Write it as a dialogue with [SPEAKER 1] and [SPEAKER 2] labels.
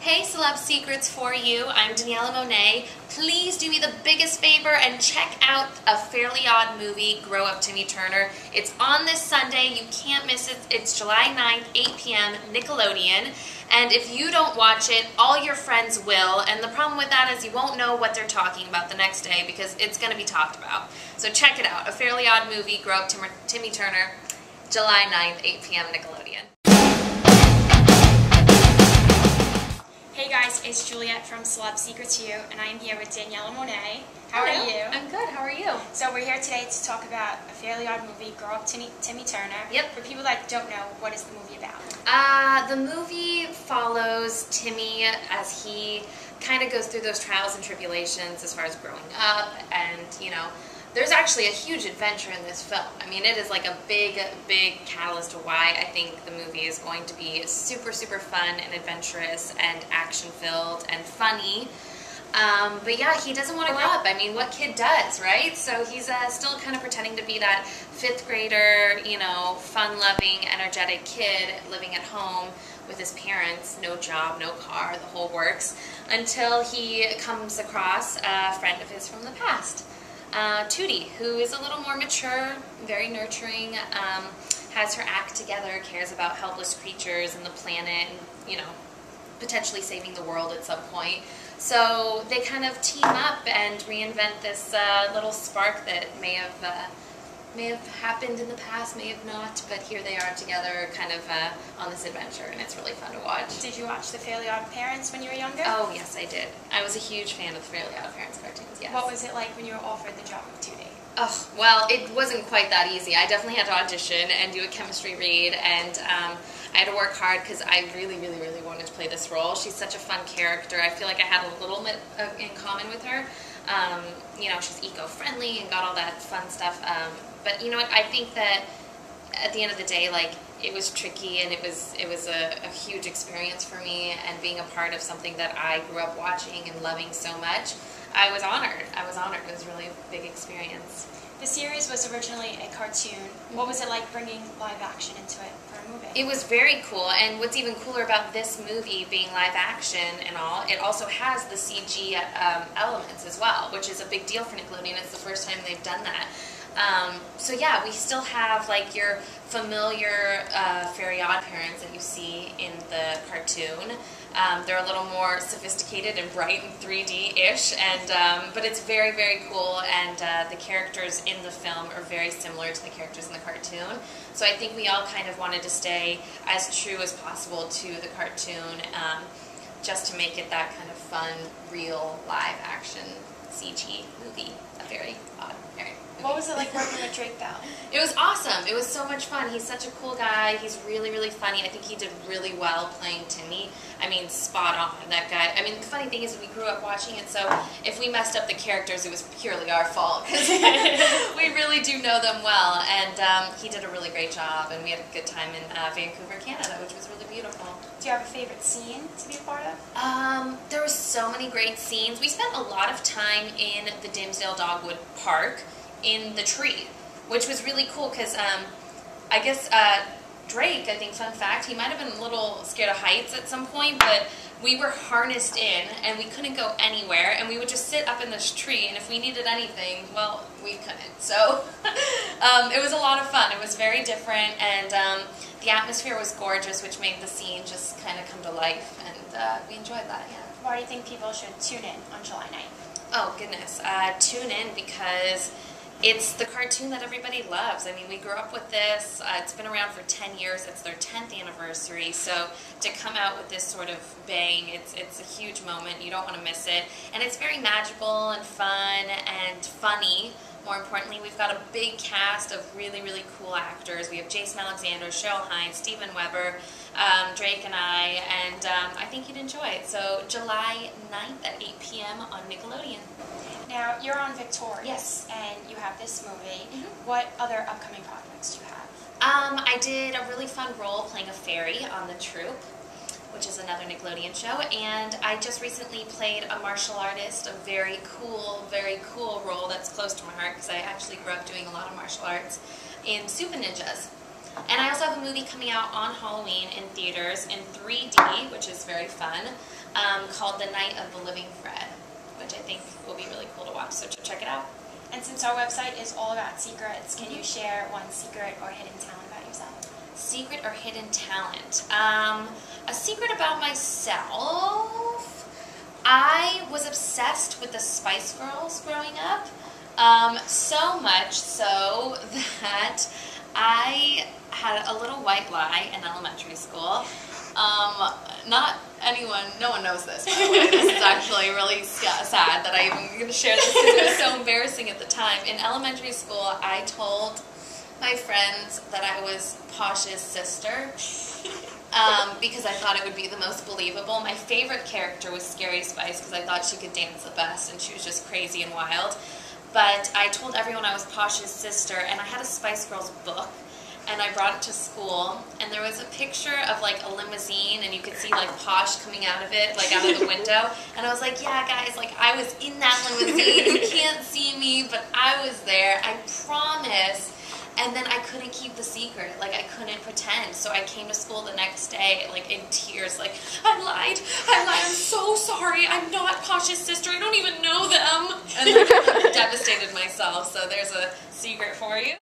[SPEAKER 1] Hey Celeb Secrets for you, I'm Daniella Monet. Please do me the biggest favor and check out A Fairly Odd Movie, Grow Up Timmy Turner. It's on this Sunday, you can't miss it. It's July 9th, 8 p.m., Nickelodeon. And if you don't watch it, all your friends will. And the problem with that is you won't know what they're talking about the next day because it's going to be talked about. So check it out, A Fairly Odd Movie, Grow Up Timmy Turner, July 9th, 8 p.m., Nickelodeon.
[SPEAKER 2] Hey guys, it's Juliet from Celeb Secrets You, and I am here with Daniella Monet. How are you?
[SPEAKER 1] I'm good, how are you?
[SPEAKER 2] So we're here today to talk about A Fairly Odd Movie, Grow Up Timmy Turner.
[SPEAKER 1] Yep.
[SPEAKER 2] For people that don't know, what is the movie about?
[SPEAKER 1] The movie follows Timmy as he kind of goes through those trials and tribulations as far as growing up, and, you know, there's actually a huge adventure in this film. I mean, it is like a big catalyst to why I think the movie is going to be super, super fun and adventurous and action-filled and funny. But yeah, he doesn't want to grow up. I mean, what kid does, right? So he's still kind of pretending to be that fifth grader, you know, fun-loving, energetic kid living at home with his parents, no job, no car, the whole works, until he comes across a friend of his from the past. Tootie, who is a little more mature, very nurturing, has her act together, cares about helpless creatures and the planet, and, you know, potentially saving the world at some point. So they kind of team up and reinvent this little spark that may have happened in the past, may have not, but here they are together kind of on this adventure, and it's really fun to watch.
[SPEAKER 2] Did you watch The Fairly Odd Parents when you were younger?
[SPEAKER 1] Oh, yes, I did. I was a huge fan of The Fairly Odd Parents cartoons, yes.
[SPEAKER 2] What was it like when you were offered the job of Tootie?
[SPEAKER 1] Oh, well, it wasn't quite that easy. I definitely had to audition and do a chemistry read, and I had to work hard because I really wanted to play this role. She's such a fun character. I feel like I had a little bit in common with her. You know, she's eco-friendly and got all that fun stuff. But you know what? I think that at the end of the day, like, it was tricky, and it was a huge experience for me, and being a part of something that I grew up watching and loving so much, I was honored. It was really a big experience.
[SPEAKER 2] The series was originally a cartoon. What was it like bringing live action into it for a movie?
[SPEAKER 1] It was very cool, and what's even cooler about this movie being live action and all, it also has the CG elements as well, which is a big deal for Nickelodeon. It's the first time they've done that. So yeah, we still have like your familiar Fairly Odd Parents that you see in the cartoon. They're a little more sophisticated and bright and 3D-ish, and but it's very cool, and the characters in the film are very similar to the characters in the cartoon. So I think we all kind of wanted to stay as true as possible to the cartoon, just to make it that kind of fun, real, live-action CG movie. A very odd movie.
[SPEAKER 2] What was it like working with Drake, though?
[SPEAKER 1] It was awesome. It was so much fun. He's such a cool guy. He's really funny. I think he did really well playing Timmy. I mean, spot on. That guy. I mean, the funny thing is we grew up watching it, so if we messed up the characters, it was purely our fault, because we really do know them well. And he did a really great job, and we had a good time in Vancouver, Canada, which was really beautiful.
[SPEAKER 2] Do you have a favorite scene to be a part of?
[SPEAKER 1] There were so many great scenes. We spent a lot of time in the Dimsdale Dogwood Park, in the tree, which was really cool because I guess Drake, I think, fun fact, he might have been a little scared of heights at some point, but we were harnessed in and we couldn't go anywhere, and we would just sit up in this tree, and if we needed anything, well, we couldn't. So it was a lot of fun. It was very different, and the atmosphere was gorgeous, which made the scene just kind of come to life, and we enjoyed that, yeah.
[SPEAKER 2] Why do you think people should tune in on July 9th?
[SPEAKER 1] Oh, goodness. Tune in because it's the cartoon that everybody loves. I mean, we grew up with this. It's been around for 10 years. It's their 10th anniversary. So to come out with this sort of bang, it's a huge moment. You don't want to miss it. And it's very magical and fun and funny. More importantly, we've got a big cast of really cool actors. We have Jason Alexander, Cheryl Hines, Steven Weber, Drake and I, and I think you'd enjoy it. So July 9th at 8 p.m. on Nickelodeon.
[SPEAKER 2] Now, you're on Victorious,
[SPEAKER 1] yes,
[SPEAKER 2] and you have this movie. What other upcoming projects do you have?
[SPEAKER 1] I did a really fun role playing a fairy on The Troop, which is another Nickelodeon show, and I just recently played a martial artist, a very cool role that's close to my heart because I actually grew up doing a lot of martial arts in Super Ninjas. And I also have a movie coming out on Halloween in theaters in 3D, which is very fun. called The Night of the Living Fred, which I think will be really cool to watch, so check it out.
[SPEAKER 2] And since our website is all about secrets, can you share one secret or hidden talent about yourself?
[SPEAKER 1] Secret or hidden talent? A secret about myself. I was obsessed with the Spice Girls growing up, so much so that I had a little white lie in elementary school. No one knows this, by the way. This is actually really sad that I'm even going to share this because it was so embarrassing at the time. In elementary school, I told my friends that I was Posh's sister because I thought it would be the most believable. My favorite character was Scary Spice because I thought she could dance the best and she was just crazy and wild. But I told everyone I was Posh's sister, and I had a Spice Girls book. And I brought it to school, and there was a picture of like a limousine, and you could see like Posh coming out of it, like out of the window. And I was like, yeah, guys, like I was in that limousine. You can't see me, but I was there. I promise. And then I couldn't keep the secret. Like I couldn't pretend. So I came to school the next day, like in tears, like I lied. I'm so sorry. I'm not Posh's sister. I don't even know them. And like I devastated myself. So there's a secret for you.